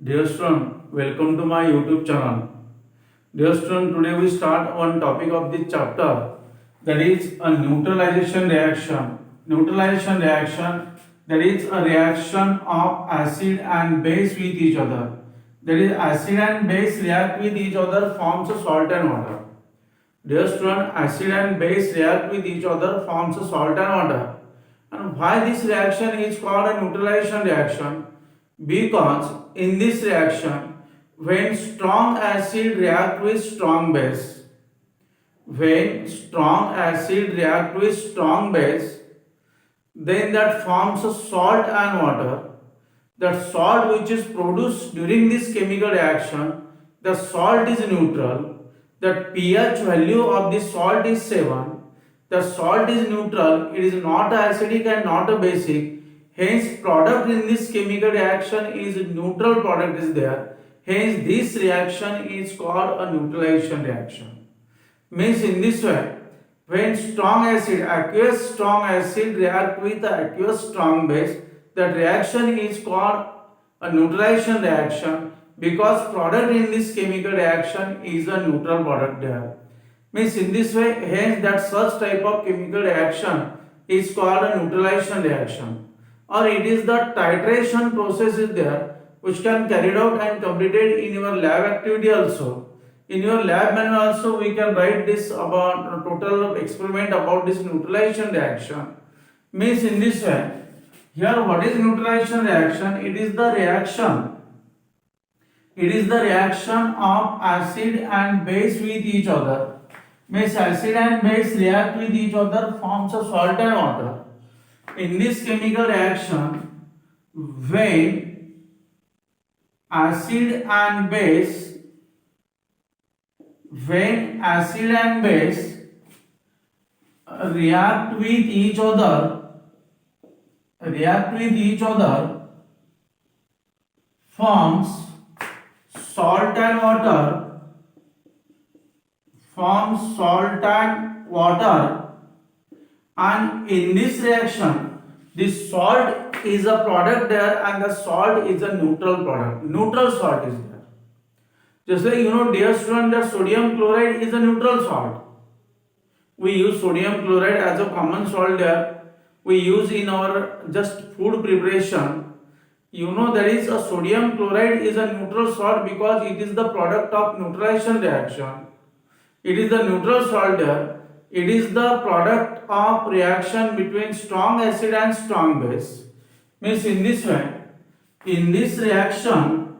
Dear student, welcome to my YouTube channel. Dear student, today we start one topic of this chapter, that is a neutralization reaction. Neutralization reaction, that is a reaction of acid and base with each other. That is, acid and base react with each other, forms a salt and water. Dear student, acid and base react with each other, forms a salt and water. And why this reaction is called a neutralization reaction? Because in this reaction, when strong acid react with strong base, then that forms a salt and water. That salt which is produced during this chemical reaction, the salt is neutral. The pH value of the salt is 7. The salt is neutral, it is not acidic and not a basic. Hence, product in this chemical reaction is neutral product is there. Hence, this reaction is called a neutralization reaction. Means in this way, when strong acid, aqueous strong acid react with aqueous strong base, that reaction is called a neutralization reaction because product in this chemical reaction is a neutral product there. Means in this way, hence that such type of chemical reaction is called a neutralization reaction. Or it is the titration process is there which can carried out and completed in your lab activity also. In your lab manual also we can write this about total experiment about this neutralization reaction. Means in this way, here what is neutralization reaction? It is the reaction of acid and base with each other. Means acid and base react with each other, forms a salt and water. In this chemical reaction, when acid and base react with each other, forms salt and water, and in this reaction, this salt is a product there and the salt is a neutral product. Neutral salt is there. Just like dear student, that sodium chloride is a neutral salt. We use sodium chloride as a common salt there. We use in our just food preparation. That is a sodium chloride is a neutral salt because it is the product of neutralization reaction. It is the neutral salt there. It is the product of reaction between strong acid and strong base. Means in this way, in this reaction,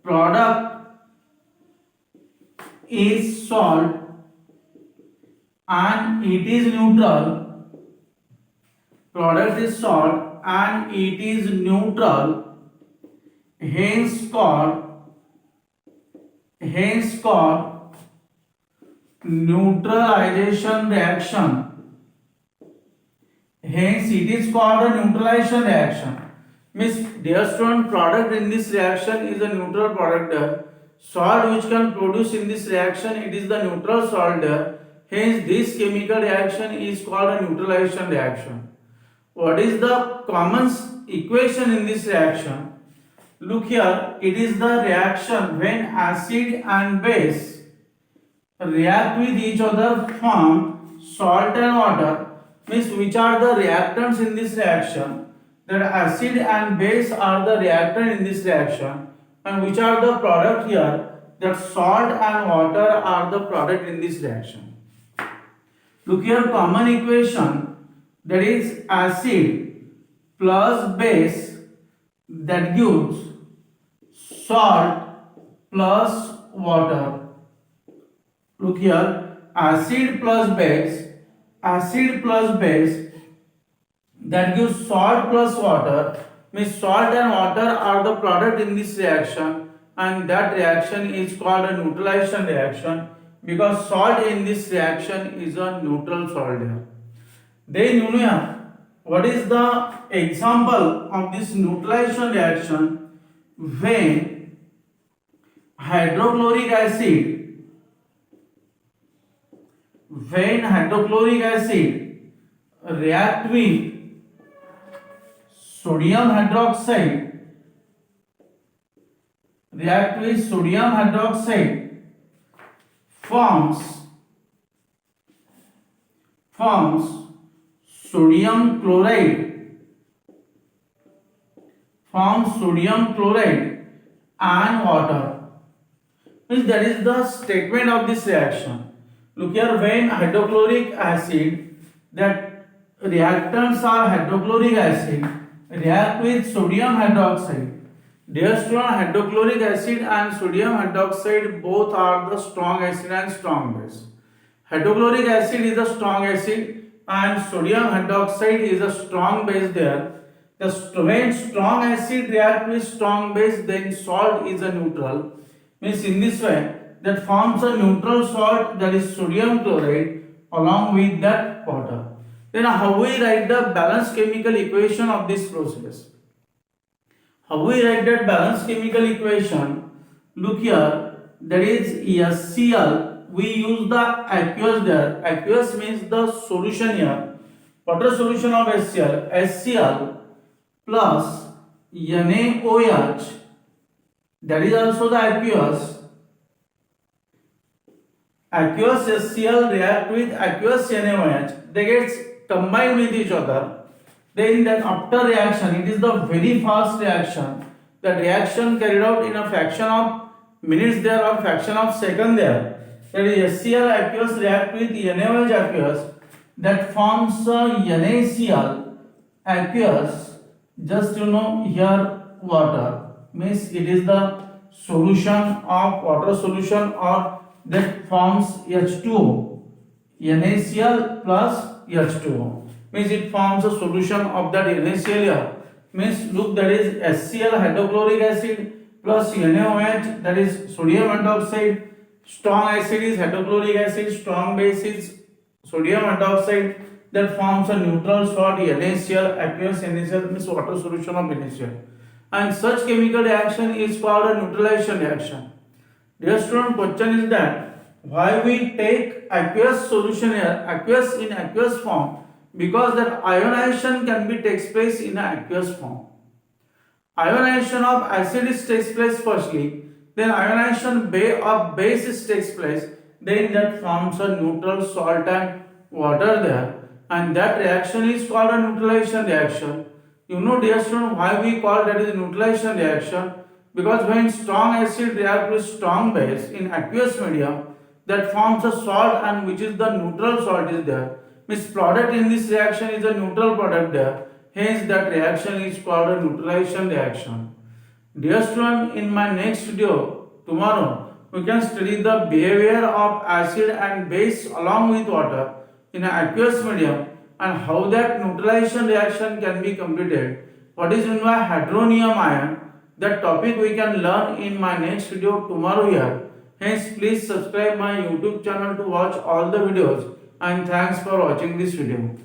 product is salt and it is neutral. Product is salt and it is neutral. Hence called neutralization reaction. Hence it is called a neutralization reaction. Means dear student, product in this reaction is a neutral product there. Salt which can produce in this reaction, it is the neutral salt there. Hence this chemical reaction is called a neutralization reaction. What is the common equation in this reaction? Look here, it is the reaction when acid and base react with each other, form salt and water. Means which are the reactants in this reaction? That acid and base are the reactant in this reaction, and which are the product here? That salt and water are the product in this reaction. Look here, common equation, that is acid plus base, that gives salt plus water. Look here, acid plus base, that gives salt plus water. Means salt and water are the product in this reaction, and that reaction is called a neutralization reaction because salt in this reaction is a neutral salt here. Then what is the example of this neutralization reaction? When hydrochloric acid react with sodium hydroxide, forms sodium chloride, and water. Means that is the statement of this reaction. Look here, when hydrochloric acid, that reactants are hydrochloric acid, react with sodium hydroxide. Dear student, hydrochloric acid and sodium hydroxide both are the strong acid and strong base. Hydrochloric acid is a strong acid and sodium hydroxide is a strong base there. When strong acid react with strong base, then salt is a neutral. Means in this way, that forms a neutral salt, that is sodium chloride, along with that water. Then how we write the balanced chemical equation of this process? How we write that balanced chemical equation? Look here, that is HCl. We use the aqueous there. Aqueous means the solution here. Water solution of HCl. HCl plus NaOH, that is also the aqueous. Aqueous HCl react with aqueous NaOH. They get combined with each other. Then that after reaction, it is the very fast reaction. The reaction carried out in a fraction of minutes there or fraction of second there. That is HCl aqueous react with NaOH aqueous. That forms NaCl aqueous. Just here water. Means it is the solution of water solution, or that forms H2O. NaCl plus H2O. Means it forms a solution of that NaCl here. Means look, that is HCl hydrochloric acid plus NaOH, that is sodium hydroxide. Strong acid is hydrochloric acid, strong base is sodium hydroxide. That forms a neutral salt NaCl, aqueous NaCl, means water solution of NaCl. And such chemical reaction is called a neutralization reaction. Dear student, question is that why we take aqueous solution here, aqueous in aqueous form? Because that ionization can be takes place in an aqueous form. Ionization of acids takes place firstly, then ionization of bases takes place, then that forms a neutral salt and water there, and that reaction is called a neutralization reaction. Dear student, why we call that is neutralization reaction? Because when strong acid react with strong base in aqueous medium, that forms a salt, and which is the neutral salt is there. Means product in this reaction is a neutral product there. Hence that reaction is called a neutralization reaction. Dear student, in my next video tomorrow, we can study the behavior of acid and base along with water in an aqueous medium, and how that neutralization reaction can be completed. What is meant by hydronium ion? That topic we can learn in my next video tomorrow here. Hence, please subscribe my YouTube channel to watch all the videos, and thanks for watching this video.